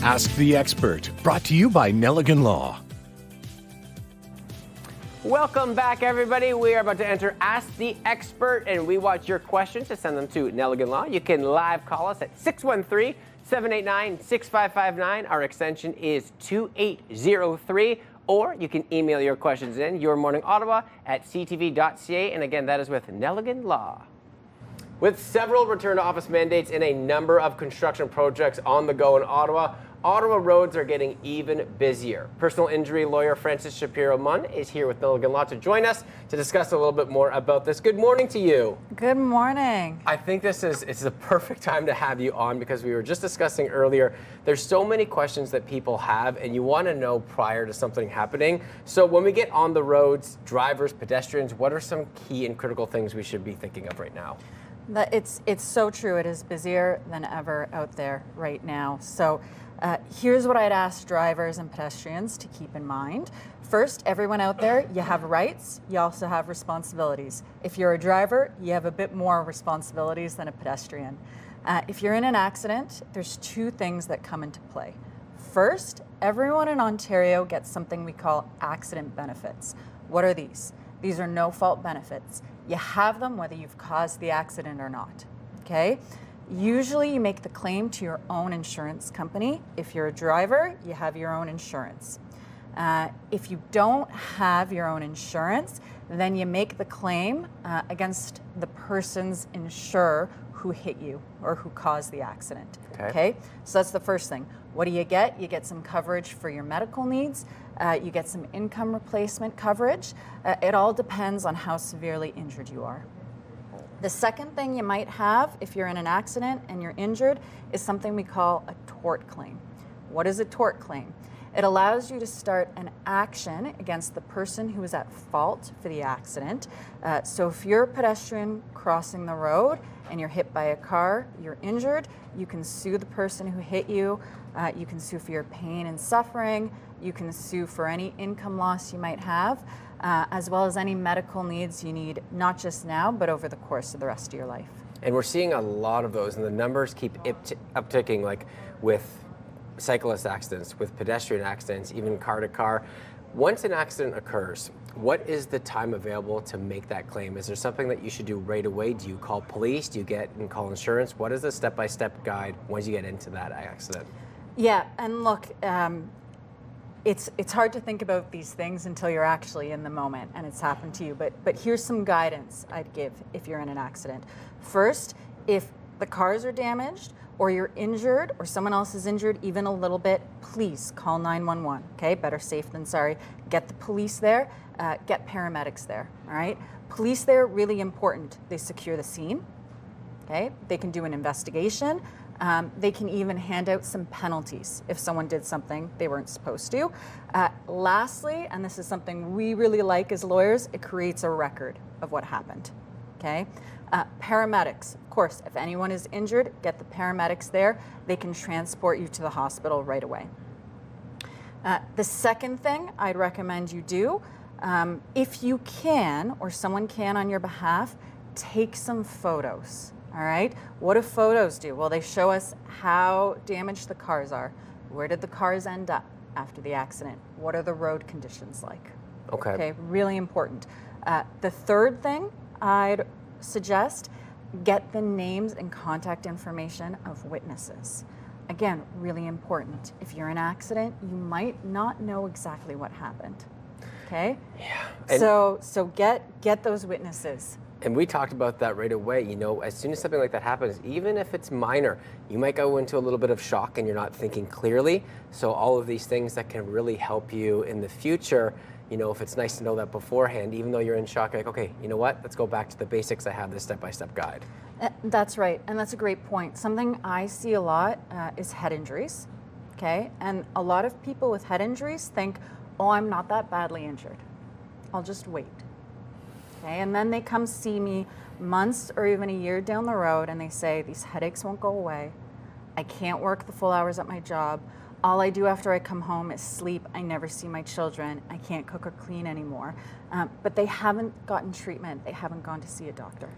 Ask the Expert, brought to you by Nelligan Law. Welcome back, everybody. We are about to enter Ask the Expert, and we want your questions to send them to Nelligan Law. You can live call us at 613-789-6559. Our extension is 2803. Or you can email your questions in, yourmorningottawa@ctv.ca. And again, that is with Nelligan Law. With several return to office mandates and a number of construction projects on the go in Ottawa, Ottawa roads are getting even busier. Personal injury lawyer Francis Shapiro-Munn is here with Nelligan Law to join us to discuss a little bit more about this. Good morning to you. Good morning. I think it's the perfect time to have you on because we were just discussing earlier, there's so many questions that people have and you want to know prior to something happening. So when we get on the roads, drivers, pedestrians, what are some key and critical things we should be thinking of right now? It's so true. It is busier than ever out there right now. So here's what I'd ask drivers and pedestrians to keep in mind. First, everyone out there, you have rights, you also have responsibilities. If you're a driver, you have a bit more responsibilities than a pedestrian. If you're in an accident, there's two things that come into play. First, everyone in Ontario gets something we call accident benefits. What are these? These are no-fault benefits. You have them whether you've caused the accident or not, okay? Usually you make the claim to your own insurance company. If you're a driver, you have your own insurance. If you don't have your own insurance, then you make the claim against the person's insurer who hit you or who caused the accident, okay? So that's the first thing. What do? You get some coverage for your medical needs. You get some income replacement coverage. It all depends on how severely injured you are. The second thing you might have if you're in an accident and you're injured is something we call a tort claim. What is a tort claim? It allows you to start an action against the person who is at fault for the accident. So if you're a pedestrian crossing the road and you're hit by a car, you're injured, you can sue the person who hit you. You can sue for your pain and suffering. You can sue for any income loss you might have, as well as any medical needs you need, not just now, but over the course of the rest of your life. And we're seeing a lot of those, and the numbers keep upticking, like with cyclist accidents, with pedestrian accidents, even car to car. Once an accident occurs, what is the time available to make that claim? Is there something that you should do right away? Do you call police? Do you get and call insurance? What is the step-by-step guide once you get into that accident? Yeah, and look, it's hard to think about these things until you're actually in the moment and it's happened to you. But here's some guidance I'd give if you're in an accident. First, if the cars are damaged or you're injured or someone else is injured even a little bit, please call 911, okay? Better safe than sorry. Get the police there, get paramedics there, all right? Police there, really important. They secure the scene, okay? They can do an investigation. They can even hand out some penalties if someone did something they weren't supposed to. Lastly, and this is something we really like as lawyers, it creates a record of what happened, okay? Paramedics, of course, if anyone is injured, get the paramedics there. They can transport you to the hospital right away. The second thing I'd recommend you do, if you can, or someone can on your behalf, take some photos. All right, what do photos do? Well, they show us how damaged the cars are. Where did the cars end up after the accident? What are the road conditions like? Okay, really important. The third thing I'd suggest, get the names and contact information of witnesses. Again, really important. If you're in an accident, you might not know exactly what happened. Okay? Yeah. So get those witnesses. And we talked about that right away. You know, as soon as something like that happens, even if it's minor, you might go into a little bit of shock and you're not thinking clearly. So all of these things that can really help you in the future, you know, if it's nice to know that beforehand, even though you're in shock, like, okay, you know what, let's go back to the basics. I have this step-by-step guide. That's right, and that's a great point. Something I see a lot is head injuries, okay? And a lot of people with head injuries think, oh, I'm not that badly injured. I'll just wait. Okay, and then they come see me months or even a year down the road and they say, these headaches won't go away. I can't work the full hours at my job. All I do after I come home is sleep. I never see my children. I can't cook or clean anymore. But they haven't gotten treatment. They haven't gone to see a doctor.